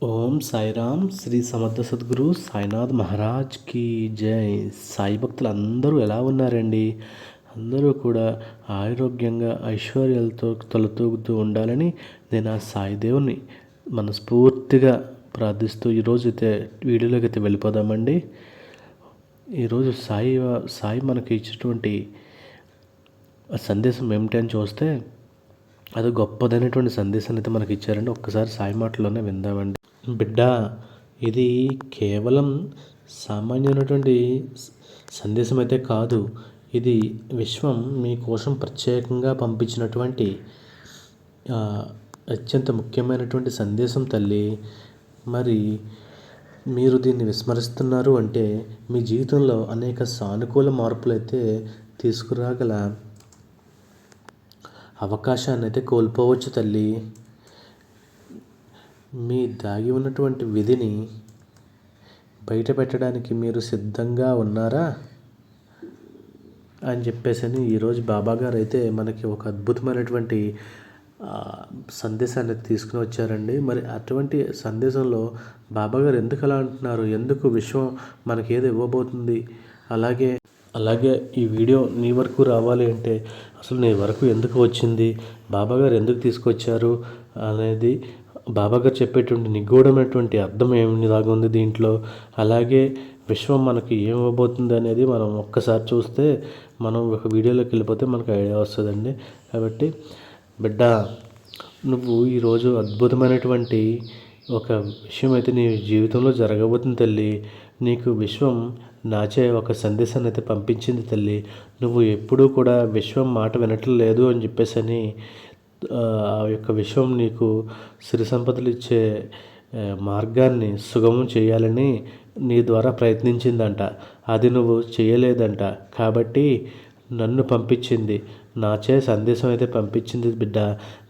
ఓం సాయిరామ్. శ్రీ సమర్థ సద్గురు సాయినాథ్ మహారాజ్ కి జై. సాయి భక్తులు అందరూ ఎలా ఉన్నారండి? అందరూ కూడా ఆరోగ్యంగా ఐశ్వర్యాలతో తొలతూగుతూ ఉండాలని నేను ఆ సాయిదేవుని మనస్ఫూర్తిగా ప్రార్థిస్తూ ఈరోజు అయితే వీడియోలోకి అయితే వెళ్ళిపోదామండి. ఈరోజు సాయి మనకి ఇచ్చినటువంటి సందేశం ఏమిటి అని చూస్తే అది గొప్పదైనటువంటి సందేశాన్ని అయితే మనకి ఇచ్చారండి. ఒక్కసారి సాయి మాటలోనే విందామండి. బిడ్డ, ఇది కేవలం సామాన్యమైనటువంటి సందేశం అయితే కాదు. ఇది విశ్వం మీకోసం ప్రత్యేకంగా పంపించినటువంటి అత్యంత ముఖ్యమైనటువంటి సందేశం తల్లి. మరి మీరు దీన్ని విస్మరిస్తున్నారు అంటే మీ జీవితంలో అనేక సానుకూల మార్పులు అయితే తీసుకురాగల అవకాశాన్ని అయితే కోల్పోవచ్చు తల్లి. మీ దాగి ఉన్నటువంటి విధిని బయట పెట్టడానికి మీరు సిద్ధంగా ఉన్నారా అని చెప్పేసి ఈరోజు బాబాగారు అయితే మనకి ఒక అద్భుతమైనటువంటి సందేశాన్ని తీసుకుని వచ్చారండి. మరి అటువంటి సందేశంలో బాబాగారు ఎందుకు అలా అంటున్నారు, ఎందుకు విశ్వం మనకి ఏది ఇవ్వబోతుంది, అలాగే ఈ వీడియో నీ వరకు రావాలి అంటే అసలు నీ వరకు ఎందుకు వచ్చింది, బాబాగారు ఎందుకు తీసుకొచ్చారు అనేది బాబాగారు చెప్పేటువంటి నిగూఢమైనటువంటి అర్థం ఏమి దాగా ఉంది దీంట్లో, అలాగే విశ్వం మనకి ఏం ఇవ్వబోతుంది అనేది మనం ఒక్కసారి చూస్తే మనం ఒక వీడియోలోకి వెళ్ళిపోతే మనకు ఐడియా వస్తుందండి. కాబట్టి బిడ్డ, నువ్వు ఈరోజు అద్భుతమైనటువంటి ఒక విషయం అయితే నీ జీవితంలో జరగబోతుంది తల్లి. నీకు విశ్వం నాచే ఒక సందేశాన్ని అయితే పంపించింది తల్లి. నువ్వు ఎప్పుడూ కూడా విశ్వం మాట వినట్లేదు అని చెప్పేసి ఆ యొక్క విశ్వం నీకు సిరి సంపదలు ఇచ్చే మార్గాన్ని సుగమం చేయాలని నీ ద్వారా ప్రయత్నించిందంట. అది నువ్వు చేయలేదంట. కాబట్టి నన్ను పంపించింది, నాచే సందేశం అయితే పంపించింది బిడ్డ.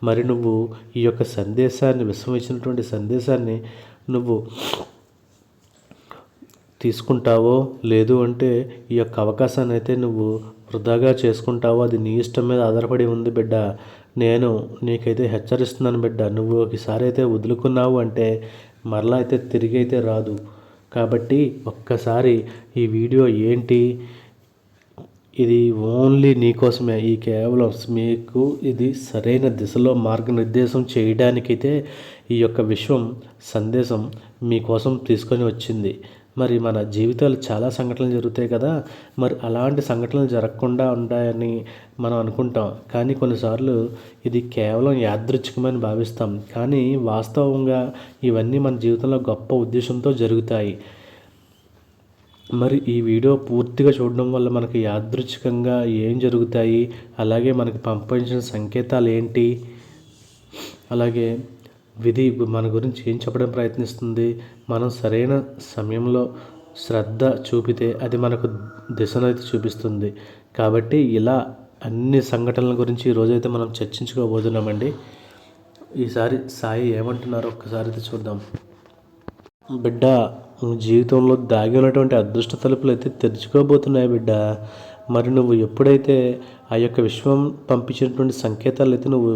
మరి నువ్వు ఈ యొక్క సందేశాన్ని, విశ్వం ఇచ్చినటువంటి సందేశాన్ని నువ్వు తీసుకుంటావో లేదు అంటే ఈ యొక్క అవకాశాన్ని అయితే నువ్వు వృధాగా చేసుకుంటావో అది నీ ఇష్టం మీద ఆధారపడి ఉంది బిడ్డ. నేను నీకైతే హెచ్చరిస్తున్నాను బిడ్డ, నువ్వు ఒకసారి అయితే వదులుకున్నావు అంటే మరలా అయితే తిరిగి అయితే రాదు. కాబట్టి ఒక్కసారి ఈ వీడియో ఏంటి, ఇది ఓన్లీ నీకోసమే. ఈ కేవలం మీకు ఇది సరైన దిశలో మార్గనిర్దేశం చేయడానికైతే ఈ యొక్క విశ్వం సందేశం మీకోసం తీసుకొని వచ్చింది. మరి మన జీవితాలు చాలా సంఘటనలు జరుగుతాయి కదా, మరి అలాంటి సంఘటనలు జరగకుండా ఉంటాయని మనం అనుకుంటాం. కానీ కొన్నిసార్లు ఇది కేవలం యాదృచ్ఛికమని భావిస్తాం. కానీ వాస్తవంగా ఇవన్నీ మన జీవితంలో గొప్ప ఉద్దేశంతో జరుగుతాయి. మరి ఈ వీడియో పూర్తిగా చూడడం వల్ల మనకి యాదృచ్ఛికంగా ఏం జరుగుతాయి, అలాగే మనకి పంపించిన సంకేతాలు ఏంటి, అలాగే విధి మన గురించి ఏం చెప్పడం ప్రయత్నిస్తుంది, మనం సరైన సమయంలో శ్రద్ధ చూపితే అది మనకు దిశను అయితే చూపిస్తుంది. కాబట్టి ఇలా అన్ని సంఘటనల గురించి ఈరోజైతే మనం చర్చించుకోబోతున్నామండి. ఈసారి సాయి ఏమంటున్నారో ఒక్కసారి అయితే చూద్దాం. బిడ్డ, జీవితంలో దాగి ఉన్నటువంటి అదృష్ట తలుపులు అయితే తెరుచుకోబోతున్నాయి బిడ్డ. మరి నువ్వు ఎప్పుడైతే ఆ యొక్క విశ్వం పంపించినటువంటి సంకేతాలు అయితే నువ్వు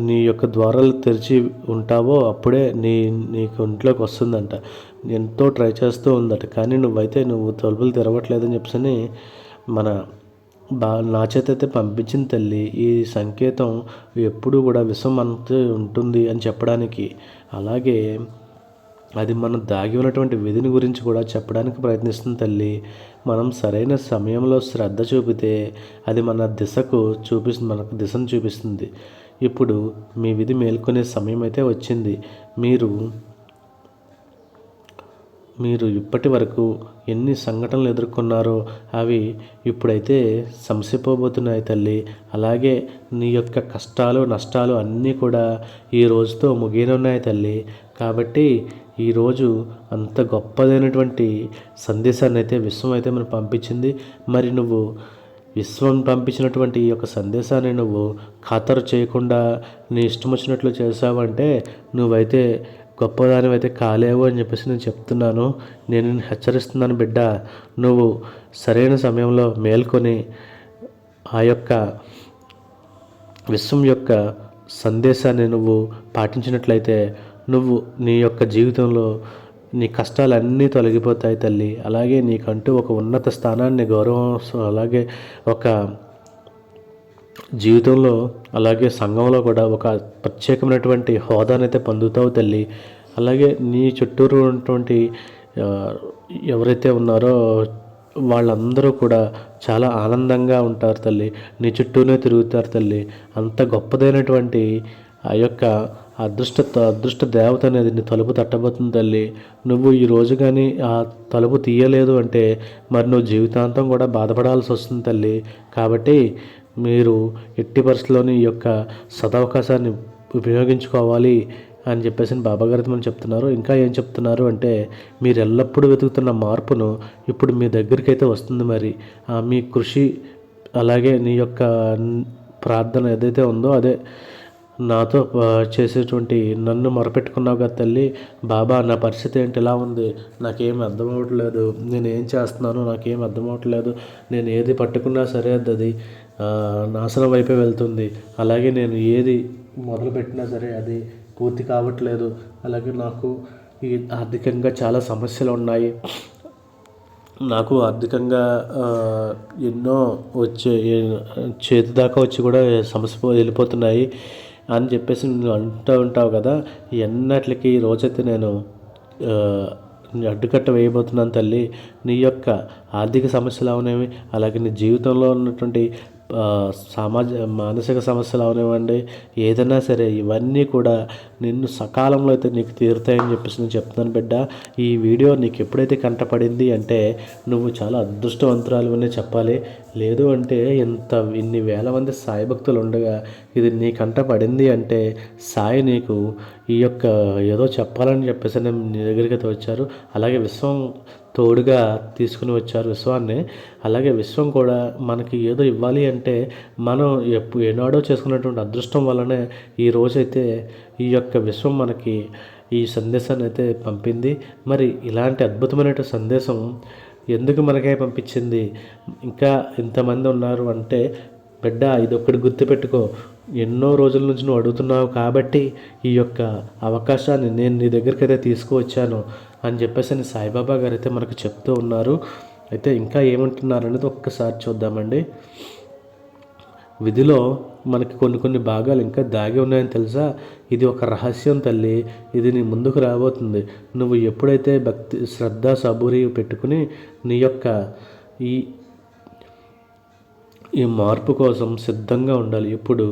నీ యొక్క ద్వారాలు తెరిచి ఉంటావో అప్పుడే నీకు ఇంట్లోకి వస్తుందంట. ఎంతో ట్రై చేస్తూ ఉందట, కానీ నువ్వు తలుపులు తెరవట్లేదని చెప్పని మన నా చేత అయితే పంపించింది తల్లి. ఈ సంకేతం ఎప్పుడూ కూడా విశ్వం అంతే ఉంటుంది అని చెప్పడానికి, అలాగే అది మనం దాగి ఉన్నటువంటి విధిని గురించి కూడా చెప్పడానికి ప్రయత్నిస్తుంది తల్లి. మనం సరైన సమయంలో శ్రద్ధ చూపితే అది మనకు దిశను చూపిస్తుంది. ఇప్పుడు మీ విధి మేల్కొనే సమయం అయితే వచ్చింది. మీరు ఇప్పటి వరకు ఎన్ని సంఘటనలు ఎదుర్కొన్నారో అవి ఇప్పుడైతే సమసిపోబోతున్నాయి తల్లి. అలాగే నీ యొక్క కష్టాలు, నష్టాలు అన్నీ కూడా ఈ రోజుతో ముగియనున్నాయి తల్లి. కాబట్టి ఈరోజు అంత గొప్పదైనటువంటి సందేశాన్ని అయితే విశ్వం అయితే మనకు పంపించింది. మరి నువ్వు విశ్వం పంపించినటువంటి ఈ యొక్క సందేశాన్ని నువ్వు ఖాతరు చేయకుండా నీ ఇష్టం వచ్చినట్లు చేసావంటే నువ్వైతే గొప్పదానివైతే కాలేవు అని చెప్పేసి నేను చెప్తున్నాను. నేను హెచ్చరిస్తున్నాను బిడ్డ. నువ్వు సరైన సమయంలో మేల్కొని ఆ యొక్క విశ్వం యొక్క సందేశాన్ని నువ్వు పాటించినట్లయితే నువ్వు నీ యొక్క జీవితంలో నీ కష్టాలన్నీ తొలగిపోతాయి తల్లి. అలాగే నీకంటూ ఒక ఉన్నత స్థానాన్ని, గౌరవం, అలాగే ఒక జీవితంలో, అలాగే సంఘంలో కూడా ఒక ప్రత్యేకమైనటువంటి హోదానైతే పొందుతావు తల్లి. అలాగే నీ చుట్టూరు ఉన్నటువంటి ఎవరైతే ఉన్నారో వాళ్ళందరూ కూడా చాలా ఆనందంగా ఉంటారు తల్లి. నీ చుట్టూనే తిరుగుతారు తల్లి. అంత గొప్పదైనటువంటి ఆ యొక్క అదృష్ట దేవత అనేది నీ తలుపు తట్టబోతుంది తల్లి. నువ్వు ఈ రోజు కానీ ఆ తలుపు తీయలేదు అంటే మరి నువ్వు జీవితాంతం కూడా బాధపడాల్సి వస్తుంది తల్లి. కాబట్టి మీరు ఎట్టి పరిస్థితుల్లోని ఈ యొక్క సదవకాశాన్ని ఉపయోగించుకోవాలి అని చెప్పేసి బాబాగారు మనం చెప్తున్నారు. ఇంకా ఏం చెప్తున్నారు అంటే, మీరు ఎల్లప్పుడూ వెతుకుతున్న మార్పును ఇప్పుడు మీ దగ్గరికి అయితే వస్తుంది. మరి మీ కృషి, అలాగే నీ యొక్క ప్రార్థన ఏదైతే ఉందో అదే నాతో చేసేటువంటి నన్ను మొరపెట్టుకున్నావు కదా తల్లి. బాబా, నా పరిస్థితి ఏంటి ఇలా ఉంది, నాకేం అర్థం అవ్వట్లేదు, నేను ఏం చేస్తున్నాను నాకేం అర్థం అవ్వట్లేదు, నేను ఏది పట్టుకున్నా సరే అది నాశనం వైపే వెళ్తుంది, అలాగే నేను ఏది మొదలుపెట్టినా సరే అది పూర్తి కావట్లేదు, అలాగే నాకు ఈ ఆర్థికంగా చాలా సమస్యలు ఉన్నాయి, నాకు ఆర్థికంగా ఎన్నో చేతి దాకా వచ్చి కూడా సమస్య వెళ్ళిపోతున్నాయి అని చెప్పేసి నువ్వు అంటూ ఉంటావు కదా. ఎన్నట్లకి రోజైతే నేను అడ్డుకట్ట వేయబోతున్నాను తల్లి. నీ యొక్క ఆర్థిక సమస్యలు అవనేవి, అలాగే నీ జీవితంలో ఉన్నటువంటి మానసిక సమస్యలు అవనివ్వండి, ఏదైనా సరే ఇవన్నీ కూడా నిన్ను సకాలంలో అయితే నీకు తీరుతాయని చెప్పేసి నేను చెప్తున్నాను బిడ్డ. ఈ వీడియో నీకు ఎప్పుడైతే కంటపడింది అంటే నువ్వు చాలా అదృష్టవంతురాలు అనే చెప్పాలి. లేదు అంటే ఇన్ని వేల మంది సాయి భక్తులు ఉండగా ఇది నీ కంటపడింది అంటే సాయి నీకు ఈ యొక్క ఏదో చెప్పాలని చెప్పేసి నీ దగ్గరికి అయితే వచ్చారు. అలాగే విశ్వం తోడుగా తీసుకుని వచ్చారు విశ్వాన్ని. అలాగే విశ్వం కూడా మనకి ఏదో ఇవ్వాలి అంటే మనం ఏనాడో చేసుకున్నటువంటి అదృష్టం వల్లనే ఈ రోజైతే ఈ యొక్క విశ్వం మనకి ఈ సందేశాన్ని అయితే పంపింది. మరి ఇలాంటి అద్భుతమైన సందేశం ఎందుకు మనకే పంపించింది? ఇంకా ఇంతమంది ఉన్నారు అంటే బిడ్డ, ఇది ఒక్కటి గుర్తుపెట్టుకో. ఎన్నో రోజుల నుంచి నువ్వు అడుగుతున్నావు కాబట్టి ఈ యొక్క అవకాశాన్ని నేను నీ దగ్గరికి అయితే తీసుకువచ్చాను అని చెప్పేసి సాయిబాబా గారు అయితే మనకు చెప్తూ ఉన్నారు. అయితే ఇంకా ఏమంటున్నారు అనేది ఒక్కసారి చూద్దామండి. విధిలో మనకి కొన్ని భాగాలు ఇంకా దాగి ఉన్నాయని తెలుసా? ఇది ఒక రహస్యం తల్లి. ఇది నీ ముందుకు రాబోతుంది. నువ్వు ఎప్పుడైతే భక్తి, శ్రద్ధ, సబూరి పెట్టుకుని నీ యొక్క ఈ మార్పు కోసం సిద్ధంగా ఉండాలి. ఇప్పుడు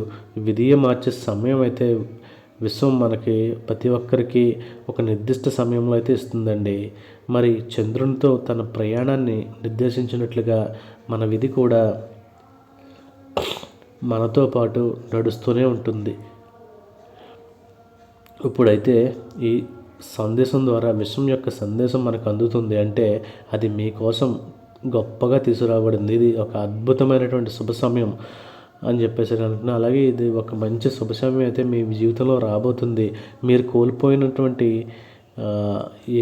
విధియ మార్చే సమయం అయితే విశ్వం మనకి ప్రతి ఒక్కరికి ఒక నిర్దిష్ట సమయంలో అయితే ఇస్తుందండి. మరి చంద్రునితో తన ప్రయాణాన్ని నిర్దేశించినట్లుగా మన విధి కూడా మనతో పాటు నడుస్తూనే ఉంటుంది. ఇప్పుడైతే ఈ సందేశం ద్వారా విశ్వం యొక్క సందేశం మనకు అందుతుంది అంటే అది మీకోసం గొప్పగా తీసుకురాబడింది. ఇది ఒక అద్భుతమైనటువంటి శుభ సమయం అని చెప్పేసి అంటున్నా. అలాగే ఇది ఒక మంచి శుభ సమయం అయితే మీ జీవితంలో రాబోతుంది. మీరు కోల్పోయినటువంటి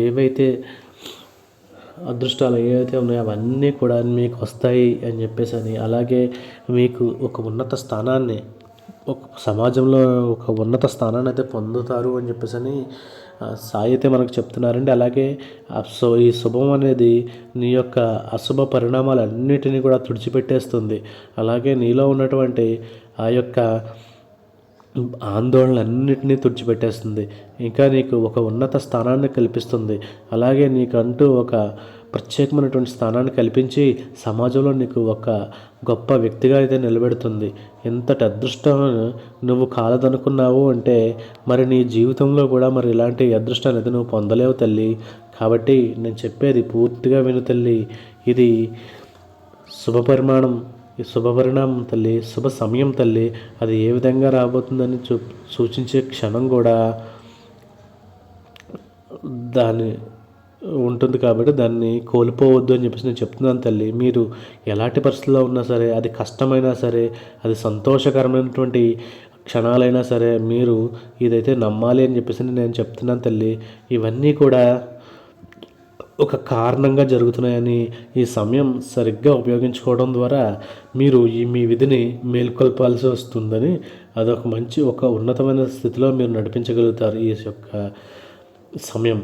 ఏవైతే అదృష్టాలు ఏవైతే ఉన్నాయో అవన్నీ కూడా మీకు వస్తాయి అని చెప్పేసి అలాగే మీకు ఒక ఉన్నత స్థానాన్ని, ఒక సమాజంలో ఒక ఉన్నత స్థానాన్ని అయితే పొందుతారు అని చెప్పేసి సాయి అయితే మనకు చెప్తున్నారండి. అలాగే ఈ శుభం అనేది నీ యొక్క అశుభ పరిణామాలన్నిటినీ కూడా తుడిచిపెట్టేస్తుంది. అలాగే నీలో ఉన్నటువంటి ఆ యొక్క ఆందోళనలన్నింటినీ తుడిచిపెట్టేస్తుంది. ఇంకా నీకు ఒక ఉన్నత స్థానాన్ని కల్పిస్తుంది. అలాగే నీకంటూ ఒక ప్రత్యేకమైనటువంటి స్థానాన్ని కల్పించి సమాజంలో నీకు ఒక గొప్ప వ్యక్తిగా అయితే నిలబెడుతుంది. ఎంతటి అదృష్టం నువ్వు కాలదనుకున్నావు అంటే మరి నీ జీవితంలో కూడా మరి ఇలాంటి అదృష్టాన్ని అయితే నువ్వు పొందలేవు తల్లి. కాబట్టి నేను చెప్పేది పూర్తిగా విను తల్లి. ఇది శుభపరిణామం తల్లి, శుభ సమయం తల్లి. అది ఏ విధంగా రాబోతుందని సూచించే క్షణం కూడా దాన్ని ఉంటుంది. కాబట్టి దాన్ని కోల్పోవద్దు అని చెప్పేసి నేను చెప్తున్నాను తల్లి. మీరు ఎలాంటి పరిస్థితుల్లో ఉన్నా సరే, అది కష్టమైనా సరే, అది సంతోషకరమైనటువంటి క్షణాలైనా సరే మీరు ఇదైతే నమ్మాలి అని చెప్పేసి నేను చెప్తున్నాను తల్లి. ఇవన్నీ కూడా ఒక కారణంగా జరుగుతున్నాయని ఈ సమయం సరిగ్గా ఉపయోగించుకోవడం ద్వారా మీరు మీ విధిని మేల్కొల్పాల్సి వస్తుందని అదొక మంచి ఒక ఉన్నతమైన స్థితిలో మీరు నడిపించగలుగుతారు ఈ యొక్క సమయం.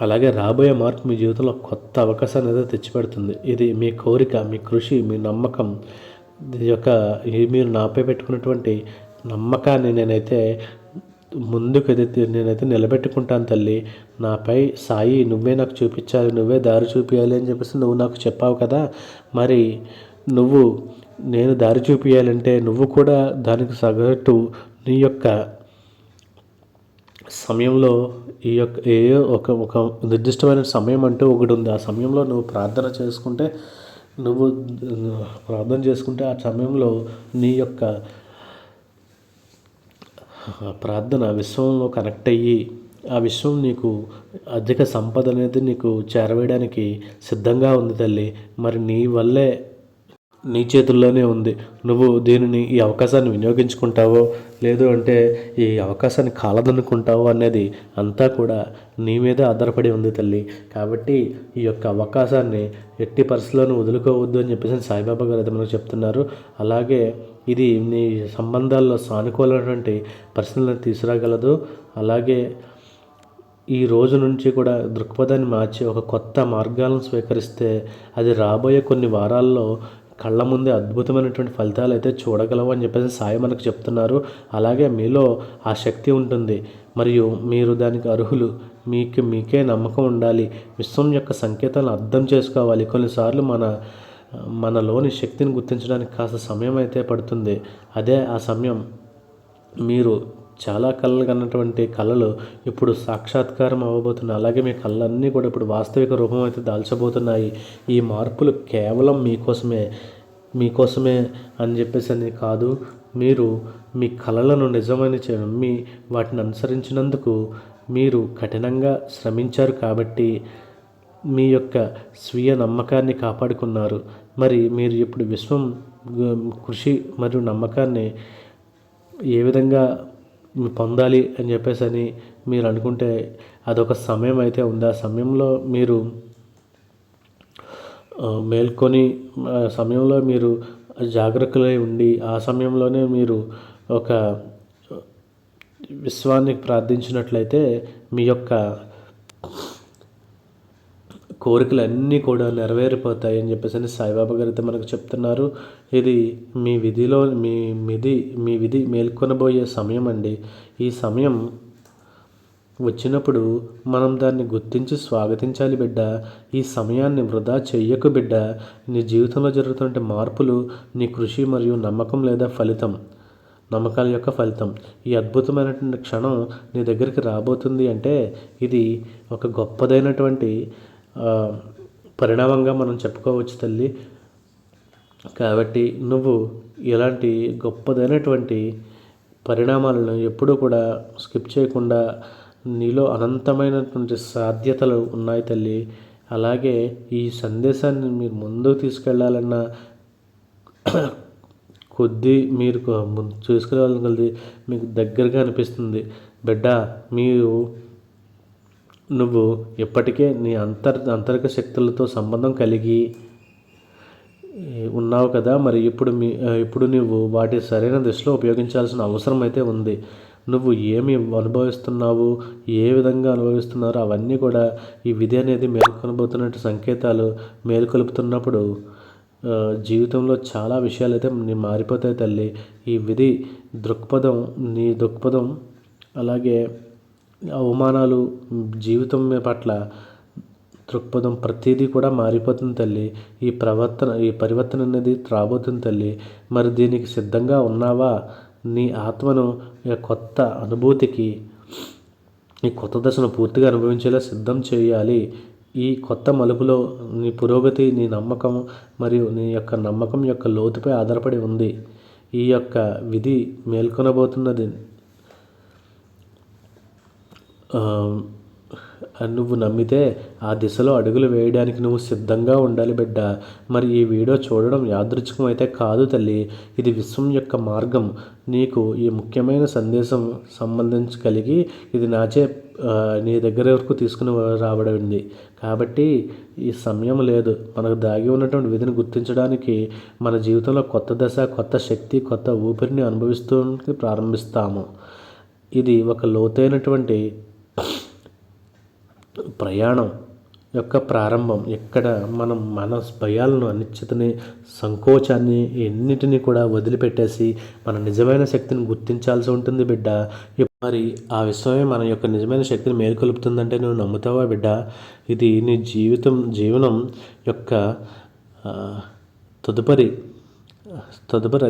అలాగే రాబోయే మార్పు మీ జీవితంలో కొత్త అవకాశాన్ని అయితే తెచ్చిపెడుతుంది. ఇది మీ కోరిక, మీ కృషి, మీ నమ్మకం మీరు నాపై పెట్టుకున్నటువంటి నమ్మకాన్ని నేనైతే నిలబెట్టుకుంటాను తల్లి. నాపై సాయి నువ్వే నాకు చూపించాలి, నువ్వే దారి చూపించాలి అని చెప్పేసి నువ్వు నాకు చెప్పావు కదా. మరి నేను దారి చూపించాలంటే నువ్వు కూడా దానికి సగటు నీ యొక్క సమయంలో ఒక నిర్దిష్టమైన సమయం అంటూ ఒకటి ఉంది. ఆ సమయంలో నువ్వు ప్రార్థన చేసుకుంటే ఆ సమయంలో నీ యొక్క ప్రార్థన విశ్వంలో కనెక్ట్ అయ్యి ఆ విశ్వం నీకు అధిక సంపద అనేది నీకు చేరవేయడానికి సిద్ధంగా ఉంది తల్లి. మరి నీ చేతుల్లోనే ఉంది. నువ్వు ఈ అవకాశాన్ని వినియోగించుకుంటావో లేదు అంటే ఈ అవకాశాన్ని కాలదనుకుంటావో అనేది అంతా కూడా నీ మీద ఆధారపడి ఉంది తల్లి. కాబట్టి ఈ యొక్క అవకాశాన్ని ఎట్టి పరిస్థితుల్లోనూ వదులుకోవద్దు అని చెప్పేసి సాయిబాబా గారు అయితే మనకు చెప్తున్నారు. అలాగే ఇది నీ సంబంధాల్లో సానుకూలమైనటువంటి పరిస్థితులను తీసుకురాగలదు. అలాగే ఈ రోజు నుంచి కూడా దృక్పథాన్ని మార్చి ఒక కొత్త మార్గాలను స్వీకరిస్తే అది రాబోయే కొన్ని వారాల్లో కళ్ళ ముందే అద్భుతమైనటువంటి ఫలితాలు అయితే చూడగలవు అని చెప్పేసి సాయి మనకు చెప్తున్నారు. అలాగే మీలో ఆ శక్తి ఉంటుంది మరియు మీరు దానికి అర్హులు. మీకే నమ్మకం ఉండాలి. విశ్వం యొక్క సంకేతాలను అర్థం చేసుకోవాలి. కొన్నిసార్లు మనలోని శక్తిని గుర్తించడానికి కాస్త సమయం అయితే పడుతుంది. అదే ఆ సమయం మీరు చాలా కళలు కన్నటువంటి కళలు ఇప్పుడు సాక్షాత్కారం అవ్వబోతున్నాయి. అలాగే మీ కళ్ళన్నీ కూడా ఇప్పుడు వాస్తవిక రూపం అయితే దాల్చబోతున్నాయి. ఈ మార్పులు కేవలం మీకోసమే అని చెప్పేసి కాదు. మీరు మీ కళలను నిజమని వాటిని అనుసరించినందుకు మీరు కఠినంగా శ్రమించారు కాబట్టి మీ యొక్క స్వీయ నమ్మకాన్ని కాపాడుకున్నారు. మరి మీరు ఇప్పుడు విశ్వం కృషి మరియు నమ్మకాన్ని ఏ విధంగా పొందాలి అని చెప్పేసి మీరు అనుకుంటే అదొక సమయం అయితే ఉంది. ఆ సమయంలో మీరు మేల్కొని సమయంలో మీరు జాగ్రత్తలై ఉండి ఆ సమయంలోనే మీరు ఒక విశ్వాన్ని ప్రార్థించినట్లయితే మీ యొక్క కోరికలన్నీ కూడా నెరవేరిపోతాయి అని చెప్పేసి సాయిబాబా గారు అయితే మనకు చెప్తున్నారు. ఇది మీ విధి మేల్కొనబోయే సమయం అండి. ఈ సమయం వచ్చినప్పుడు మనం దాన్ని గుర్తించి స్వాగతించాలి బిడ్డ. ఈ సమయాన్ని వృధా చెయ్యకు బిడ్డ. నీ జీవితంలో జరుగుతున్న మార్పులు నీ కృషి మరియు నమ్మకాల యొక్క ఫలితం. ఈ అద్భుతమైనటువంటి క్షణం నీ దగ్గరికి రాబోతుంది అంటే ఇది ఒక గొప్పదైనటువంటి పరిణామంగా మనం చెప్పుకోవచ్చు తల్లి. కాబట్టి నువ్వు ఇలాంటి గొప్పదైనటువంటి పరిణామాలను ఎప్పుడూ కూడా స్కిప్ చేయకుండా నీలో అనంతమైనటువంటి సాధ్యతలు ఉన్నాయి తల్లి. అలాగే ఈ సందేశాన్ని మీరు ముందుకు తీసుకెళ్ళాలన్న కొద్దీ మీరు చూసుకెళ్ళగలది మీకు దగ్గరగా అనిపిస్తుంది బిడ్డ. నువ్వు ఎప్పటికే నీ అంతరిక శక్తులతో సంబంధం కలిగి ఉన్నావు కదా. మరి ఇప్పుడు నువ్వు వాటి సరైన దిశలో ఉపయోగించాల్సిన అవసరం అయితే ఉంది. నువ్వు ఏమి అనుభవిస్తున్నావు, ఏ విధంగా అనుభవిస్తున్నారో అవన్నీ కూడా ఈ విధి అనేది మేల్కొనబోతున్నట్టు సంకేతాలు. మేల్కొలుపుతున్నప్పుడు జీవితంలో చాలా విషయాలు అయితే మారిపోతాయి తల్లి. ఈ విధి నీ దృక్పథం అలాగే అవమానాలు జీవితం పట్ల దృక్పథం ప్రతిదీ కూడా మారిపోతుంది తల్లి. ఈ పరివర్తన అనేది రాబోతుంది తల్లి. మరి దీనికి సిద్ధంగా ఉన్నావా? నీ ఆత్మను కొత్త అనుభూతికి ఈ కొత్త దశను పూర్తిగా అనుభవించేలా సిద్ధం చేయాలి. ఈ కొత్త మలుపులో నీ పురోగతి నీ నమ్మకం మరియు నీ యొక్క నమ్మకం యొక్క లోతుపై ఆధారపడి ఉంది. ఈ యొక్క విధి మేల్కొనబోతున్నది నువ్వు నమ్మితే ఆ దిశలో అడుగులు వేయడానికి నువ్వు సిద్ధంగా ఉండాలి బిడ్డ. మరి ఈ వీడియో చూడడం యాదృచ్ఛికం అయితే కాదు తల్లి, ఇది విశ్వం యొక్క మార్గం. నీకు ఈ ముఖ్యమైన సందేశం సంబంధించగలిగి ఇది నాచే నీ దగ్గర వరకు తీసుకుని రాబడింది. కాబట్టి ఈ సమయం లేదు. మనకు దాగి ఉన్నటువంటి విధిని గుర్తించడానికి మన జీవితంలో కొత్త దశ, కొత్త శక్తి, కొత్త ఊపిరిని అనుభవిస్తూ ప్రారంభిస్తాము. ఇది ఒక లోతైనటువంటి ప్రయాణం యొక్క ప్రారంభం. ఇక్కడ మనం మన భయాలను, అనిశ్చితని, సంకోచాన్ని ఎన్నిటినీ కూడా వదిలిపెట్టేసి మన నిజమైన శక్తిని గుర్తించాల్సి ఉంటుంది బిడ్డ. మరి ఆ విశ్వమే మన యొక్క నిజమైన శక్తిని మేల్కొలుపుతుందంటే నువ్వు నమ్ముతావా బిడ్డ? ఇది నీ జీవనం యొక్క తదుపరి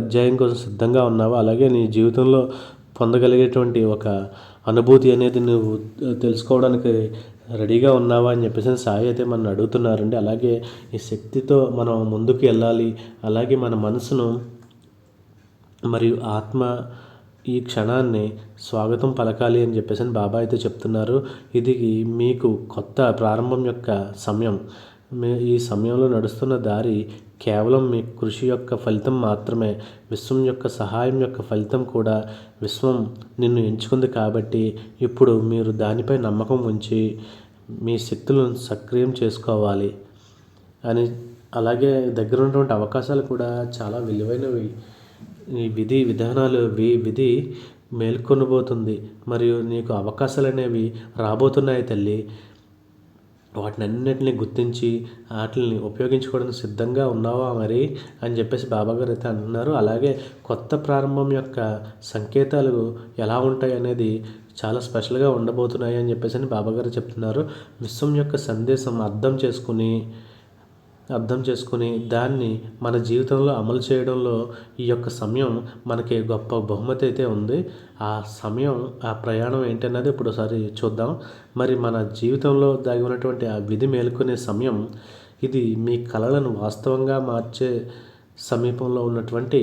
అధ్యాయం కోసం సిద్ధంగా ఉన్నావా? అలాగే నీ జీవితంలో పొందగలిగేటువంటి ఒక అనుభూతి అనేది నువ్వు తెలుసుకోవడానికి రెడీగా ఉన్నావా అని చెప్పేసి సాయి అయితే మనం అడుగుతున్నారండి. అలాగే ఈ శక్తితో మనం ముందుకు వెళ్ళాలి. అలాగే మన మనసును మరియు ఆత్మ ఈ క్షణాన్ని స్వాగతం పలకాలి అని చెప్పేసి బాబా అయితే చెప్తున్నారు. ఇది మీకు కొత్త ప్రారంభం యొక్క సమయం. ఈ సమయంలో నడుస్తున్న దారి కేవలం మీ కృషి యొక్క ఫలితం మాత్రమే. విశ్వం యొక్క సహాయం యొక్క ఫలితం కూడా. విశ్వం నిన్ను ఎంచుకుంది కాబట్టి ఇప్పుడు మీరు దానిపై నమ్మకం ఉంచి మీ శక్తులను సక్రియం చేసుకోవాలి అని. అలాగే దగ్గర ఉన్నటువంటి అవకాశాలు కూడా చాలా విలువైనవి. ఈ విధానాలు విధి మేల్కొనబోతుంది మరియు నీకు అవకాశాలు అనేవి రాబోతున్నాయి తల్లి. వాటిని అన్నిటిని గుర్తించి వాటిని ఉపయోగించుకోవడానికి సిద్ధంగా ఉన్నావా మరి అని చెప్పేసి బాబాగారు అయితే అంటున్నారు. అలాగే కొత్త ప్రారంభం యొక్క సంకేతాలు ఎలా ఉంటాయి అనేది చాలా స్పెషల్గా ఉండబోతున్నాయి అని చెప్పేసి బాబాగారు చెప్తున్నారు. విశ్వం యొక్క సందేశం అర్థం చేసుకుని దాన్ని మన జీవితంలో అమలు చేయడంలో ఈ యొక్క సమయం మనకి గొప్ప బహుమతి అయితే ఉంది. ఆ సమయం, ఆ ప్రయాణం ఏంటన్నది ఇప్పుడు ఒకసారి చూద్దాం. మరి మన జీవితంలో దాగి ఉన్నటువంటి ఆ విధి మేలుకునే సమయం ఇది మీ కలలను వాస్తవంగా మార్చే సమీపంలో ఉన్నటువంటి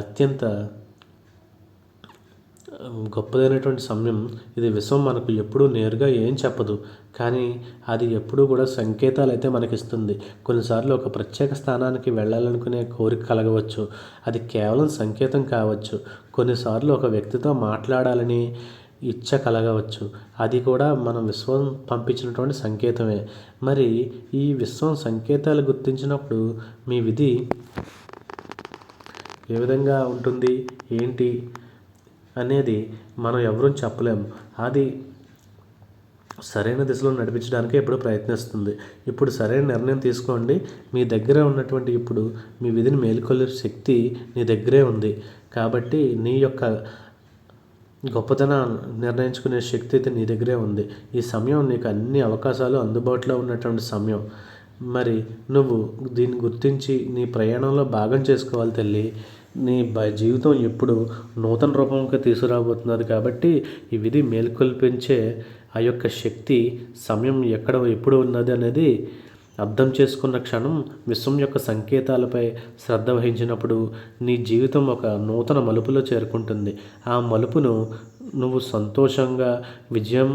అత్యంత గొప్పదైనటువంటి సమయం. ఇది విశ్వం మనకు ఎప్పుడూ నేరుగా ఏం చెప్పదు, కానీ అది ఎప్పుడూ కూడా సంకేతాలు అయితే మనకిస్తుంది. కొన్నిసార్లు ఒక ప్రత్యేక స్థానానికి వెళ్ళాలనుకునే కోరిక కలగవచ్చు, అది కేవలం సంకేతం కావచ్చు. కొన్నిసార్లు ఒక వ్యక్తితో మాట్లాడాలని ఇచ్చ కలగవచ్చు, అది కూడా మనం విశ్వం పంపించినటువంటి సంకేతమే. మరి ఈ విశ్వం సంకేతాలు గుర్తించినప్పుడు మీ విధి ఏ విధంగా ఉంటుంది ఏంటి అనేది మనం ఎవరూ చెప్పలేము. అది సరైన దిశలో నడిపించడానికి ఎప్పుడు ప్రయత్నిస్తుంది. ఇప్పుడు సరైన నిర్ణయం తీసుకోండి. మీ దగ్గర ఉన్నటువంటి ఇప్పుడు మీ విధిని మేలుకొల్పే శక్తి నీ దగ్గరే ఉంది. కాబట్టి నీ యొక్క గొప్పతనం నిర్ణయించుకునే శక్తి అయితే నీ దగ్గరే ఉంది. ఈ సమయం నీకు అన్ని అవకాశాలు అందుబాటులో ఉన్నటువంటి సమయం. మరి నువ్వు దీన్ని గుర్తించి నీ ప్రయాణంలో భాగం చేసుకోవాలి తల్లి. నీ జీవితం ఎప్పుడు నూతన రూపంగా తీసుకురాబోతున్నది. కాబట్టి ఈ విధి మేల్కొల్పించే ఆ యొక్క శక్తి సమయం ఎప్పుడు ఉన్నది అనేది అర్థం చేసుకున్న క్షణం విశ్వం యొక్క సంకేతాలపై శ్రద్ధ వహించినప్పుడు నీ జీవితం ఒక నూతన మలుపులో చేరుకుంటుంది. ఆ మలుపును నువ్వు సంతోషంగా విజయం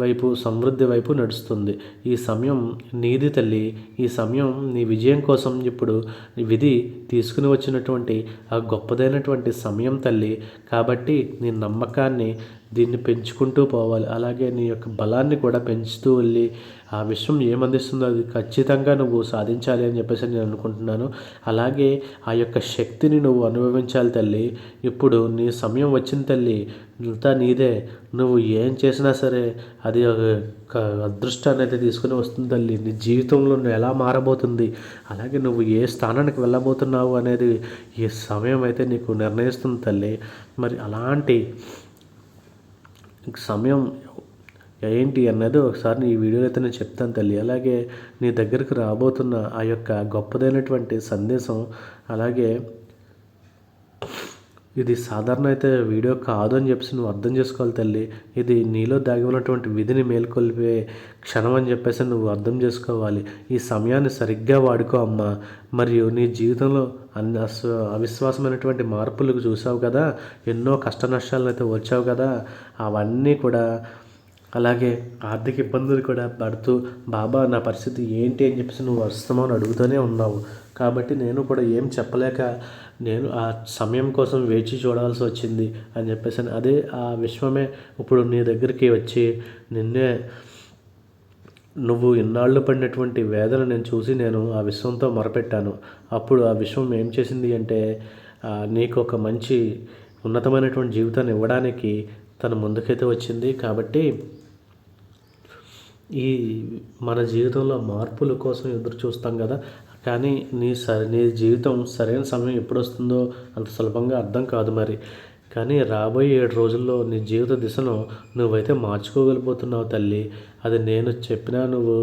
వైపు, సమృద్ధి వైపు నడుస్తుంది. ఈ సమయం నీది తల్లి. ఈ సమయం నీ విజయం కోసం ఇప్పుడు విధి తీసుకుని వచ్చినటువంటి ఆ గొప్పదైనటువంటి సమయం తల్లి. కాబట్టి నీ నమ్మకాన్ని దీన్ని పెంచుకుంటూ పోవాలి. అలాగే నీ యొక్క బలాన్ని కూడా పెంచుతూ వెళ్ళి ఆ విశ్వం ఏమందిస్తుందో అది ఖచ్చితంగా నువ్వు సాధించాలి అని చెప్పేసి నేను అనుకుంటున్నాను. అలాగే ఆ యొక్క శక్తిని నువ్వు అనుభవించాలి తల్లి. ఇప్పుడు నీ సమయం వచ్చింది తల్లి. అంతా నీదే. నువ్వు ఏం చేసినా సరే అది ఒక అదృష్టాన్ని అయితే తీసుకుని వస్తుంది తల్లి. నీ జీవితంలో నువ్వు ఎలా మారబోతుంది, అలాగే నువ్వు ఏ స్థానానికి వెళ్ళబోతున్నావు అనేది ఈ సమయం అయితే నీకు నిర్ణయిస్తుంది తల్లి. మరి అలాంటి సమయం ఏంటి అన్నది ఒకసారి ఈ వీడియోలో అయితే నేను చెప్తాను తల్లి. అలాగే నీ దగ్గరికి రాబోతున్న ఆ యొక్క గొప్పదైనటువంటి సందేశం, అలాగే ఇది సాధారణ అయితే వీడియో కాదు అని చెప్పేసి నువ్వు అర్థం చేసుకోవాలి తల్లి. ఇది నీలో దాగి ఉన్నటువంటి విధిని మేల్కొల్పే క్షణం అని చెప్పేసి నువ్వు అర్థం చేసుకోవాలి. ఈ సమయాన్ని సరిగ్గా వాడుకో అమ్మా. మరియు నీ జీవితంలో అవిశ్వాసమైనటువంటి మార్పులకు చూసావు కదా, ఎన్నో కష్ట నష్టాలను అయితే వచ్చావు కదా, అవన్నీ కూడా అలాగే ఆర్థిక ఇబ్బందులు కూడా పడుతూ బాబా నా పరిస్థితి ఏంటి అని చెప్పేసి నువ్వు వస్తామని అడుగుతూనే ఉన్నావు. కాబట్టి నేను కూడా ఏం చెప్పలేక నేను ఆ సమయం కోసం వేచి చూడాల్సి వచ్చింది అని చెప్పేసి అదే ఆ విశ్వమే ఇప్పుడు నీ దగ్గరికి వచ్చి నిన్నే నువ్వు ఇన్నాళ్ళు పడినటువంటి వేదన నేను చూసి నేను ఆ విశ్వంతో మొరపెట్టాను. అప్పుడు ఆ విశ్వం ఏం చేసింది అంటే నీకు ఒక మంచి ఉన్నతమైనటువంటి జీవితాన్ని ఇవ్వడానికి తను ముందుకైతే వచ్చింది. కాబట్టి ఈ మన జీవితంలో మార్పుల కోసం ఎదురు చూస్తాం కదా, కానీ నీ జీవితం సరైన సమయం ఎప్పుడు వస్తుందో అంత సులభంగా అర్థం కాదు మరి. కానీ రాబోయే 7 రోజుల్లో నీ జీవిత దిశను నువ్వైతే మార్చుకోగలిగిపోతున్నావు తల్లి. అది నేను చెప్పినా నువ్వు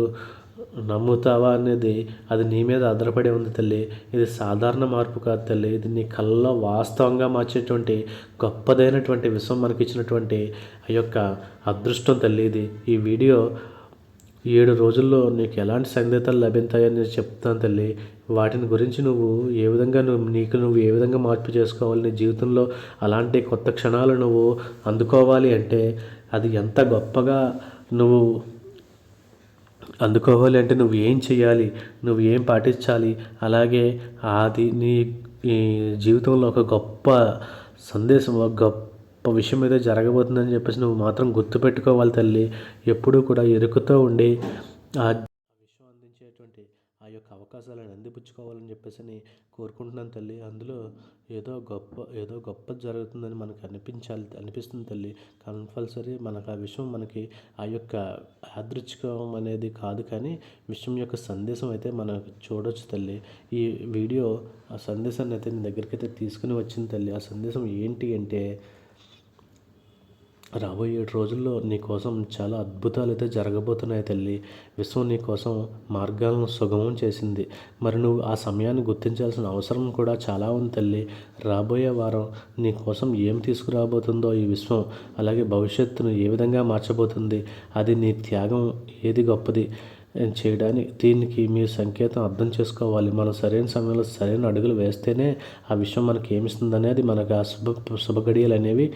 నమ్ముతావా అనేది అది నీ మీద ఆధారపడి ఉంది తల్లి. ఇది సాధారణ మార్పు కాదు తల్లి. ఇది నీ కళ్ళలో వాస్తవంగా మార్చేటువంటి గొప్పదైనటువంటి విశ్వం మనకిచ్చినటువంటి ఆ యొక్క అదృష్టం తల్లి ఇది. ఈ వీడియో 7 రోజుల్లో నీకు ఎలాంటి సందేశాలు లభిస్తాయని నేను చెప్తాను తల్లి. వాటిని గురించి నువ్వు ఏ విధంగా నువ్వు ఏ విధంగా మార్పు చేసుకోవాలి, నీ జీవితంలో అలాంటి కొత్త క్షణాలు నువ్వు అందుకోవాలి అంటే అది ఎంత గొప్పగా నువ్వు అందుకోవాలి అంటే నువ్వు ఏం చేయాలి, నువ్వు ఏం పాటించాలి, అలాగే అది నీ ఈ జీవితంలో ఒక గొప్ప సందేశం, ఒక గొప్ప విషయం ఏదో జరగబోతుందని చెప్పేసి నువ్వు మాత్రం గుర్తుపెట్టుకోవాలి తల్లి. ఎప్పుడూ కూడా ఎరుకుతో ఉండి ఆ విషయం అందించేటువంటి ఆ యొక్క అవకాశాలను అందిపుచ్చుకోవాలని చెప్పేసి కోరుకుంటున్నాను తల్లి. అందులో ఏదో గొప్ప జరుగుతుందని మనకు అనిపిస్తుంది తల్లి. కంపల్సరీ మనకు ఆ విషయం మనకి ఆ యొక్క యాదృచ్ఛికం అనేది కాదు, కానీ విషయం యొక్క సందేశం అయితే మనం చూడవచ్చు తల్లి. ఈ వీడియో ఆ సందేశాన్ని అయితే నీ దగ్గరికి అయితే తీసుకుని వచ్చింది తల్లి. ఆ సందేశం ఏంటి అంటే రాబోయే 7 రోజుల్లో నీ కోసం చాలా అద్భుతాలు అయితే జరగబోతున్నాయి తల్లి. విశ్వం నీ కోసం మార్గాలను సుగమం చేసింది. మరి నువ్వు ఆ సమయాన్ని గుర్తించాల్సిన అవసరం కూడా చాలా ఉంది తల్లి. రాబోయే వారం నీ కోసం ఏం తీసుకురాబోతుందో ఈ విశ్వం, అలాగే భవిష్యత్తును ఏ విధంగా మార్చబోతుంది, అది నీ త్యాగం ఏది గొప్పది చేయడానికి దీనికి మీ సంకేతం అర్థం చేసుకోవాలి. మనం సరైన సమయంలో సరైన అడుగులు వేస్తేనే ఆ విషయం మనకి ఏమిస్తుంది అనేది మనకు ఆ శుభగడియలు అనేవి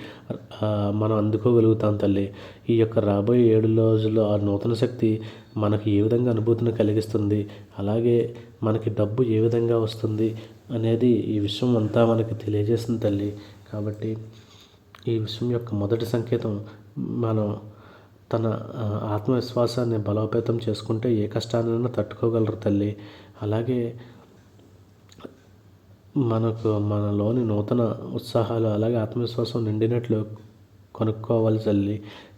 మనం అందుకోగలుగుతాం తల్లి. ఈ యొక్క రాబోయే 7 రోజుల్లో ఆ నూతన శక్తి మనకి ఏ విధంగా అనుభూతిని కలిగిస్తుంది, అలాగే మనకి డబ్బు ఏ విధంగా వస్తుంది అనేది ఈ విషయం అంతా మనకి తెలియజేస్తుంది తల్లి. కాబట్టి ఈ విషయం యొక్క మొదటి సంకేతం మనం తన ఆత్మవిశ్వాసాన్ని బలోపేతం చేసుకుంటే ఏ కష్టాన్నైనా తట్టుకోగలరు తల్లి. అలాగే మనలోని నూతన ఉత్సాహాలు అలాగే ఆత్మవిశ్వాసం నిండినట్లు కొనుక్కోవాలి తల్లి.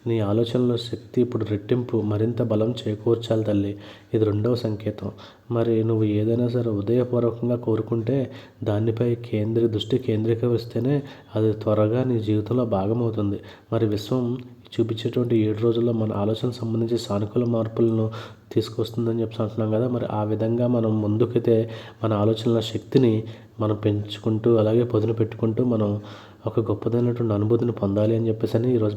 నీ ఆలోచనలో శక్తి ఇప్పుడు రెట్టింపు మరింత బలం చేకూర్చాలి తల్లి. ఇది 2వ సంకేతం. మరి నువ్వు ఏదైనా సరే హృదయపూర్వకంగా కోరుకుంటే దానిపై దృష్టి కేంద్రీకరిస్తేనే అది త్వరగా నీ జీవితంలో భాగమవుతుంది. మరి విశ్వం చూపించేటువంటి 7 రోజుల్లో మన ఆలోచనకు సంబంధించి సానుకూల మార్పులను తీసుకొస్తుందని చెప్పి అంటున్నాం కదా. మరి ఆ విధంగా మనం ముందుకైతే మన ఆలోచనల శక్తిని మనం పెంచుకుంటూ అలాగే పొదును పెట్టుకుంటూ మనం ఒక గొప్పదైనటువంటి అనుభూతిని పొందాలి అని చెప్పేసి ఈరోజు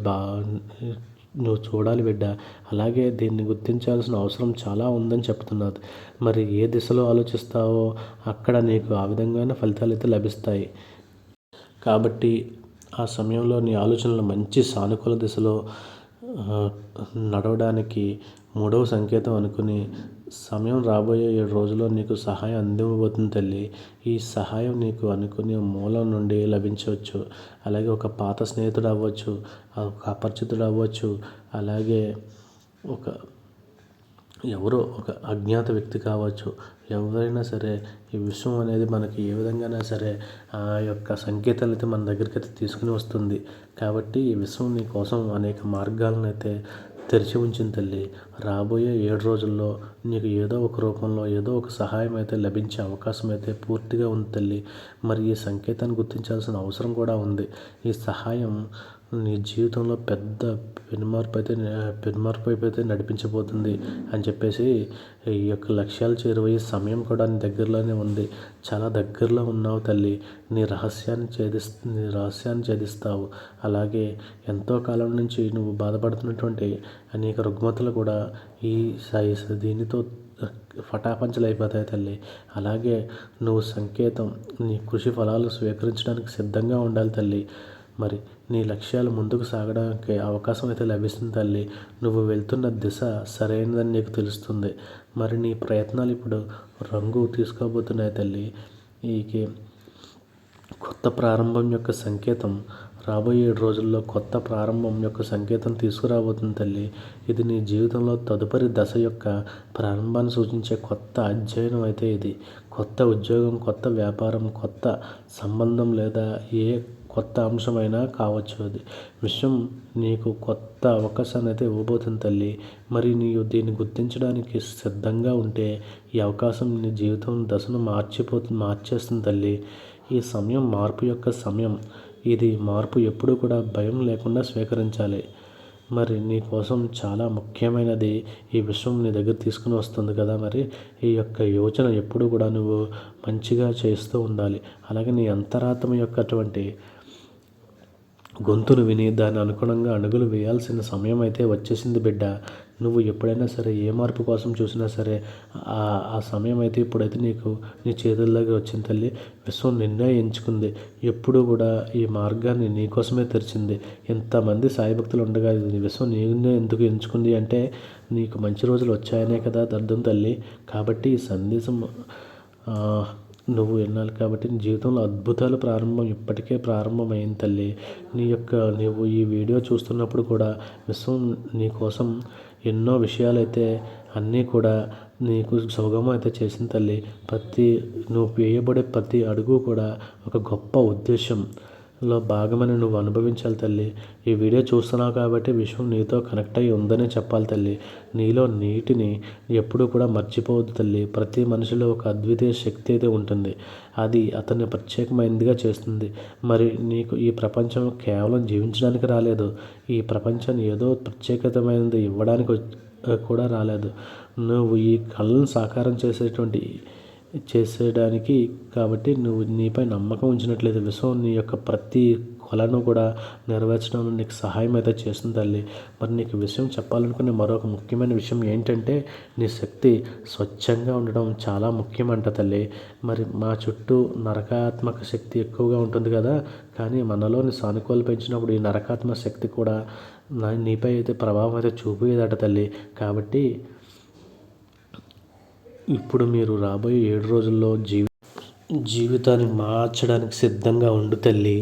నువ్వు చూడాలి బిడ్డ. అలాగే దీన్ని గుర్తించాల్సిన అవసరం చాలా ఉందని చెప్తున్నది. మరి ఏ దిశలో ఆలోచిస్తావో అక్కడ నీకు ఆ విధంగానే ఫలితాలు అయితే లభిస్తాయి. కాబట్టి ఆ సమయంలో నీ ఆలోచనలు మంచి సానుకూల దిశలో నడవడానికి 3వ సంకేతం అనుకుని సమయం రాబోయే 7 రోజుల్లో నీకు సహాయం అందివ్వబోతుంది తల్లి. ఈ సహాయం నీకు అనుకునే మూలం నుండి లభించవచ్చు. అలాగే ఒక పాత స్నేహితుడు అవ్వచ్చు, ఒక అపరిచితుడు అవ్వచ్చు, అలాగే ఎవరో ఒక అజ్ఞాత వ్యక్తి కావచ్చు. ఎవరైనా సరే ఈ విశ్వం అనేది మనకి ఏ విధంగానే సరే ఆ యొక్క సంకేతాలు అయితే మన దగ్గరికి అయితే తీసుకుని వస్తుంది. కాబట్టి ఈ విశ్వం నీ కోసం అనేక మార్గాలను అయితే తెరిచి ఉంచింది తల్లి. రాబోయే 7 రోజుల్లో నీకు ఏదో ఒక రూపంలో ఏదో ఒక సహాయం అయితే లభించే అవకాశం అయితే పూర్తిగా ఉంది తల్లి. మరి ఈ సంకేతాన్ని గుర్తించాల్సిన అవసరం కూడా ఉంది. ఈ సహాయం నీ జీవితంలో పెద్ద పెనుమార్పు అయితే నడిపించబోతుంది అని చెప్పేసి ఈ యొక్క లక్ష్యాలు చేరువయ్యే సమయం కూడా నీ దగ్గరలోనే ఉంది. చాలా దగ్గరలో ఉన్నావు తల్లి. నీ రహస్యాన్ని ఛేదిస్తావు. అలాగే ఎంతో కాలం నుంచి నువ్వు బాధపడుతున్నటువంటి అనేక రుగ్మతలు కూడా దీనితో ఫటాపంచలు అయిపోతాయి తల్లి. అలాగే నువ్వు నీ కృషి ఫలాలు స్వీకరించడానికి సిద్ధంగా ఉండాలి తల్లి. మరి నీ లక్ష్యాలు ముందుకు సాగడానికి అవకాశం అయితే లభిస్తుంది తల్లి. నువ్వు వెళ్తున్న దిశ సరైనదని నీకు తెలుస్తుంది. మరి నీ ప్రయత్నాలు ఇప్పుడు రంగు తీసుకోబోతున్నాయి తల్లి. ఈ కొత్త ప్రారంభం యొక్క సంకేతం రాబోయే 7 రోజుల్లో కొత్త ప్రారంభం యొక్క సంకేతం తీసుకురాబోతుంది తల్లి. ఇది నీ జీవితంలో తదుపరి దశ యొక్క ప్రారంభాన్ని సూచించే కొత్త అధ్యయనం అయితే ఇది. కొత్త ఉద్యోగం, కొత్త వ్యాపారం, కొత్త సంబంధం లేదా ఏ కొత్త అంశమైనా కావచ్చు. అది విషయం నీకు కొత్త అవకాశాన్ని అయితే ఇవ్వబోతుంది తల్లి. మరి నీవు దీన్ని గుర్తించడానికి సిద్ధంగా ఉంటే ఈ అవకాశం నీ జీవితం దశను మార్చేస్తుంది తల్లి. ఈ సమయం మార్పు యొక్క సమయం. ఇది మార్పు ఎప్పుడూ కూడా భయం లేకుండా స్వీకరించాలి. మరి నీ కోసం చాలా ముఖ్యమైనది ఈ విషయం నీ దగ్గర తీసుకుని వస్తుంది కదా. మరి ఈ యొక్క యోచన ఎప్పుడు కూడా నువ్వు మంచిగా చేస్తూ ఉండాలి. అలాగే నీ అంతరాత్మ యొక్క అటువంటి గొంతును విని దాని అనుగుణంగా అడుగులు వేయాల్సిన సమయం అయితే వచ్చేసింది బిడ్డ. నువ్వు ఎప్పుడైనా సరే ఏ మార్పు కోసం చూసినా సరే ఆ సమయం అయితే ఇప్పుడైతే నీకు నీ చేతుల్లోకి వచ్చింది తల్లి. విశ్వం నిన్నే ఎంచుకుంది. ఎప్పుడు కూడా ఈ మార్గాన్ని నీకోసమే తెరిచింది. ఎంతమంది సాయి భక్తులు ఉండగా విశ్వం నిన్నే ఎందుకు ఎంచుకుంది అంటే నీకు మంచి రోజులు వచ్చాయనే కదా అర్థం తల్లి. కాబట్టి ఈ సందేశం నువ్వు వినాలి. కాబట్టి నీ జీవితంలో అద్భుతాలు ఇప్పటికే ప్రారంభమైంది తల్లి. నీవు ఈ వీడియో చూస్తున్నప్పుడు కూడా విశ్వం నీ కోసం ఎన్నో విషయాలైతే అన్నీ కూడా నీకు సుగమం అయితే చేసింది తల్లి. నువ్వు వేయబడే ప్రతి అడుగు కూడా ఒక గొప్ప ఉద్దేశంలో భాగమని నువ్వు అనుభవించాలి తల్లి. ఈ వీడియో చూస్తున్నావు కాబట్టి విశ్వం నీతో కనెక్ట్ అయ్యి ఉందని చెప్పాలి తల్లి. నీలో నీటిని ఎప్పుడూ కూడా మర్చిపోవద్దు తల్లి. ప్రతి మనిషిలో ఒక అద్వితీయ శక్తి అయితే ఉంటుంది. అది అతన్ని ప్రత్యేకమైనదిగా చేస్తుంది. మరి నీకు ఈ ప్రపంచం కేవలం జీవించడానికి రాలేదు. ఈ ప్రపంచాన్ని ఏదో ప్రత్యేకతమైనది ఇవ్వడానికి కూడా రాలేదు. నువ్వు ఈ కళలను సాకారం చేసేయడానికి కాబట్టి నువ్వు నీపై నమ్మకం ఉంచినట్లయితే విశ్వం నీ యొక్క ప్రతి కళను కూడా నెరవేర్చడంలో నీకు సహాయం అయితే చేస్తుంది తల్లి. మరి నీకు విషయం చెప్పాలనుకునే మరొక ముఖ్యమైన విషయం ఏంటంటే నీ శక్తి స్వచ్ఛంగా ఉండడం చాలా ముఖ్యమంట తల్లి. మరి మా చుట్టూ నరకాత్మక శక్తి ఎక్కువగా ఉంటుంది కదా. కానీ మనలోని సానుకూల పెంచినప్పుడు ఈ నరకాత్మక శక్తి కూడా నీపై అయితే ప్రభావం అయితే చూపేదట తల్లి. కాబట్టి ఇప్పుడు మీరు రాబోయే 7 రోజుల్లో జీవితాన్ని మార్చడానికి సిద్ధంగా ఉండు తల్లి.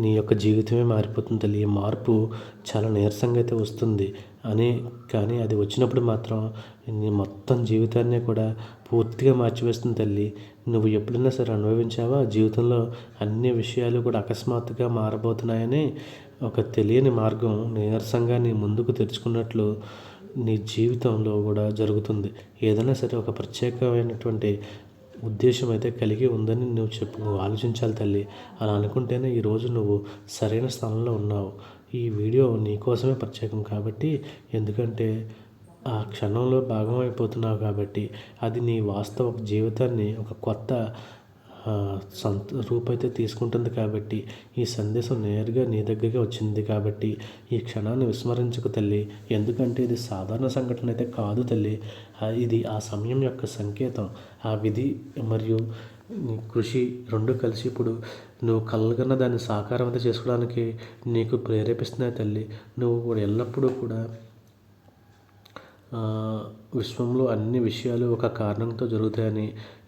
నీ యొక్క జీవితమే మారిపోతుంది తల్లి. ఈ మార్పు చాలా నీరసంగా అయితే వస్తుంది కానీ అది వచ్చినప్పుడు మాత్రం నీ మొత్తం జీవితాన్నే కూడా పూర్తిగా మార్చివేస్తుంది తల్లి. నువ్వు ఎప్పుడైనా సరే అనుభవించావా జీవితంలో అన్ని విషయాలు కూడా అకస్మాత్తుగా మారబోతున్నాయని ఒక తెలియని మార్గం నీరసంగా నీ ముందుకు తెరుచుకున్నట్లు నీ జీవితంలో కూడా జరుగుతుంది. ఏదైనా సరే ఒక ప్రత్యేకమైనటువంటి ఉద్దేశం అయితే కలిగి ఉందని నువ్వు ఆలోచించాలి తల్లి. అలా అనుకుంటేనే ఈరోజు నువ్వు సరైన స్థానంలో ఉన్నావు. ఈ వీడియో నీకోసమే ప్రత్యేకం కాబట్టి ఎందుకంటే ఆ క్షణంలో భాగం అయిపోతున్నావు కాబట్టి అది నీ వాస్తవ జీవితాన్ని ఒక కొత్త రూపైతే తీసుకుంటుంది. కాబట్టి ఈ సందేశం నేరుగా నీ దగ్గరికి వచ్చింది కాబట్టి ఈ క్షణాన్ని విస్మరించకు తల్లి. ఎందుకంటే ఇది సాధారణ సంఘటన అయితే కాదు తల్లి. ఇది ఆ సమయం యొక్క సంకేతం. ఆ విధి మరియు నీ కృషి రెండు కలిసి ఇప్పుడు నువ్వు కలగన్న దాన్ని సాకారం అయితే చేసుకోవడానికి నీకు ప్రేరేపిస్తున్నాయి తల్లి. నువ్వు కూడా ఎల్లప్పుడూ కూడా విశ్వంలో అన్ని విషయాలు ఒక కారణంతో జరుగుతాయని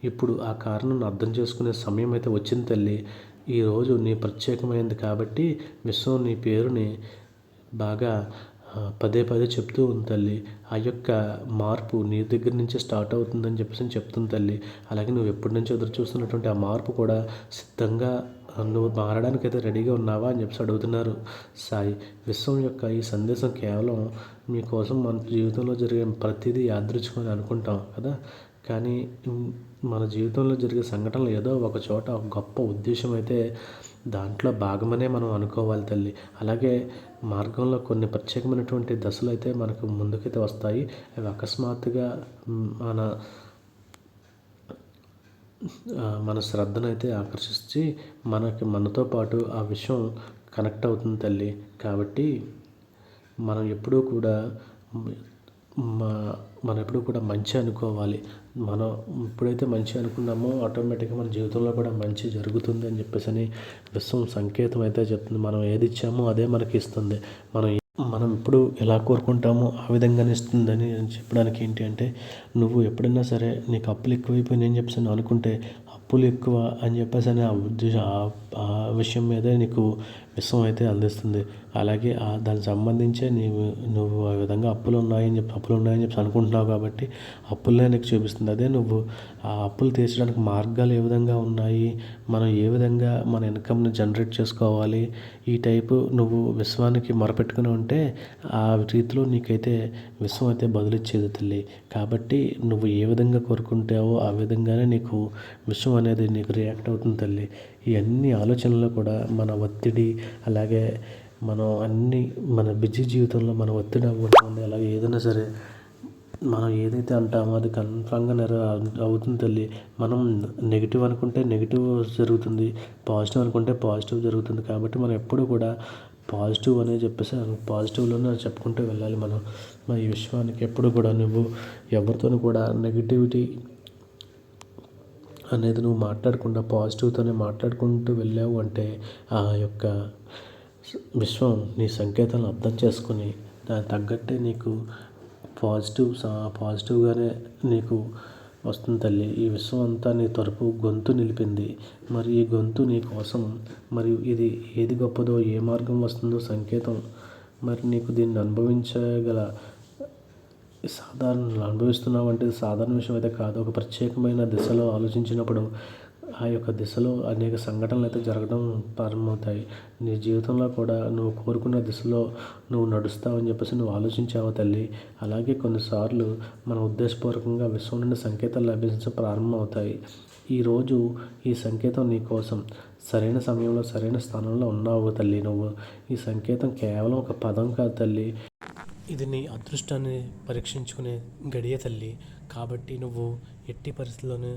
ఇప్పుడు ఆ కారణం అర్థం చేసుకునే సమయం అయితే వచ్చింది తల్లి. ఈరోజు నీ ప్రత్యేకమైనది కాబట్టి విశ్వం నీ పేరుని బాగా పదే చెప్తూ ఉంది తల్లి. ఆ యొక్క మార్పు నీ దగ్గర నుంచి స్టార్ట్ అవుతుందని చెప్తుంది తల్లి. అలాగే నువ్వు ఎప్పటి నుంచో ఎదురు చూస్తున్నటువంటి ఆ మార్పు కూడా సిద్ధంగా నువ్వు మారడానికి అయితే రెడీగా ఉన్నావా అని అడుగుతున్నారు సాయి. విశ్వం యొక్క ఈ సందేశం కేవలం మీకోసం మన జీవితంలో జరిగే ప్రతిదీ యాదృచ్ఛికమని అనుకుంటాం కదా. కానీ మన జీవితంలో జరిగే సంఘటనలు ఏదో ఒక చోట ఒక గొప్ప ఉద్దేశం అయితే దాంట్లో భాగమనే మనం అనుకోవాలి తల్లి. అలాగే మార్గంలో కొన్ని ప్రత్యేకమైనటువంటి దశలు అయితే మనకు ముందుకైతే వస్తాయి. అవి అకస్మాత్తుగా మన శ్రద్ధను అయితే ఆకర్షించి మనతో పాటు ఆ విషయం కనెక్ట్ అవుతుంది తల్లి. కాబట్టి మనం ఎప్పుడూ కూడా మా మనం ఎప్పుడు కూడా మంచి అనుకోవాలి. మనం ఎప్పుడైతే మంచి అనుకున్నామో ఆటోమేటిక్గా మన జీవితంలో కూడా మంచి జరుగుతుంది అని చెప్పేసి విశ్వం సంకేతం అయితే చెప్తుంది. మనం ఏది ఇచ్చామో అదే మనకి ఇస్తుంది. మనం ఎప్పుడు ఎలా కోరుకుంటామో ఆ విధంగానే ఇస్తుందని చెప్పడానికి ఏంటి అంటే, నువ్వు ఎప్పుడైనా సరే నీకు అప్పులు ఎక్కువైపోయినాయి అని చెప్పేసి అనుకుంటే అప్పులు ఎక్కువ అని చెప్పేసి ఆ ఉద్దేశం ఆ విషయం మీదే నీకు విశ్వం అయితే అందిస్తుంది. అలాగే దానికి సంబంధించే నువ్వు ఆ విధంగా అప్పులు ఉన్నాయని చెప్పి అనుకుంటున్నావు కాబట్టి అప్పులనే నీకు చూపిస్తుంది. అదే నువ్వు ఆ అప్పులు తీర్చడానికి మార్గాలు ఏ విధంగా ఉన్నాయి, మనం ఏ విధంగా మన ఇన్కమ్ని జనరేట్ చేసుకోవాలి, ఈ టైపు నువ్వు విశ్వానికి మొరపెట్టుకుని ఉంటే ఆ రీతిలో నీకైతే విశ్వం అయితే బదులిచ్చేది తల్లి. కాబట్టి నువ్వు ఏ విధంగా కోరుకుంటావో ఆ విధంగానే నీకు విశ్వం అనేది నీకు రియాక్ట్ అవుతుంది తల్లి. ఈ అన్ని ఆలోచనలు కూడా మన ఒత్తిడి, అలాగే మనం మన బిజీ జీవితంలో మన ఒత్తిడి అవ్వడం, అలాగే ఏదైనా సరే మనం ఏదైతే అంటామో అది కన్ఫామ్గా అవుతుంది తల్లి. మనం నెగిటివ్ అనుకుంటే నెగిటివ్ జరుగుతుంది, పాజిటివ్ అనుకుంటే పాజిటివ్ జరుగుతుంది. కాబట్టి మనం ఎప్పుడు కూడా పాజిటివ్ అనే చెప్పేసి పాజిటివ్లోనే చెప్పుకుంటూ వెళ్ళాలి. మనం ఈ విశ్వానికి ఎప్పుడు కూడా నువ్వు ఎవరితోనూ కూడా నెగిటివిటీ అనేది నువ్వు మాట్లాడకుండా పాజిటివ్తోనే మాట్లాడుకుంటూ వెళ్ళావు అంటే ఆ యొక్క విశ్వం నీ సంకేతాలను అర్థం చేసుకొని దానికి తగ్గట్టే నీకు పాజిటివ్గానే నీకు వస్తుంది తల్లి. ఈ విశ్వం అంతా నీ తరపు గొంతు నిలిపింది. మరి ఈ గొంతు నీ కోసం, మరియు ఇది ఏది గొప్పదో, ఏ మార్గం వస్తుందో సంకేతం. మరి నీకు దీన్ని అనుభవించగల అనుభవిస్తున్నావు అంటే సాధారణ విషయం అయితే కాదు. ఒక ప్రత్యేకమైన దిశలో ఆలోచించినప్పుడు ఆ యొక్క దిశలో అనేక సంఘటనలు అయితే జరగడం ప్రారంభమవుతాయి. నీ జీవితంలో కూడా నువ్వు కోరుకున్న దిశలో నువ్వు నడుస్తావని చెప్పేసి నువ్వు ఆలోచించావు తల్లి. అలాగే కొన్నిసార్లు మన ఉద్దేశపూర్వకంగా విశ్వం నుండి సంకేతాలు లభించడం ప్రారంభమవుతాయి. ఈరోజు ఈ సంకేతం నీ కోసం సరైన సమయంలో సరైన స్థానంలో ఉన్నావు తల్లి. నువ్వు ఈ సంకేతం కేవలం ఒక పదం కాదు తల్లి, ఇది నీ అదృష్టాన్ని పరీక్షించుకునే గడియ తల్లి. కాబట్టి నువ్వు ఎట్టి పరిస్థితుల్లోనూ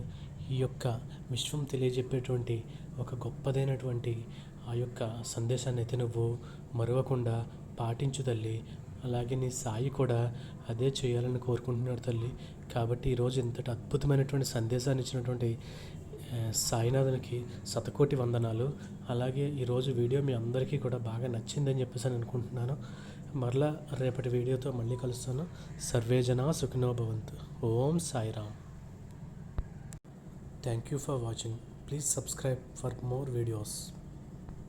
ఈ యొక్క విశ్వం తెలియజెప్పేటువంటి ఒక గొప్పదైనటువంటి ఆ యొక్క సందేశాన్ని అయితే నువ్వు మరవకుండా పాటించు తల్లి. అలాగే నీ సాయి కూడా అదే చేయాలని కోరుకుంటున్నాడు తల్లి. కాబట్టి ఈరోజు ఇంతటి అద్భుతమైనటువంటి సందేశాన్ని ఇచ్చినటువంటి సాయినాథునికి శతకోటి వందనాలు. అలాగే ఈరోజు వీడియో మీ అందరికీ కూడా బాగా నచ్చిందని చెప్పేసి అనుకుంటున్నాను. మరలా రేపటి వీడియోతో మళ్ళీ కలుస్తాను. సర్వే జనా సుఖినో భవంతు. ఓం Sairam. Thank you for watching. Please subscribe for more videos.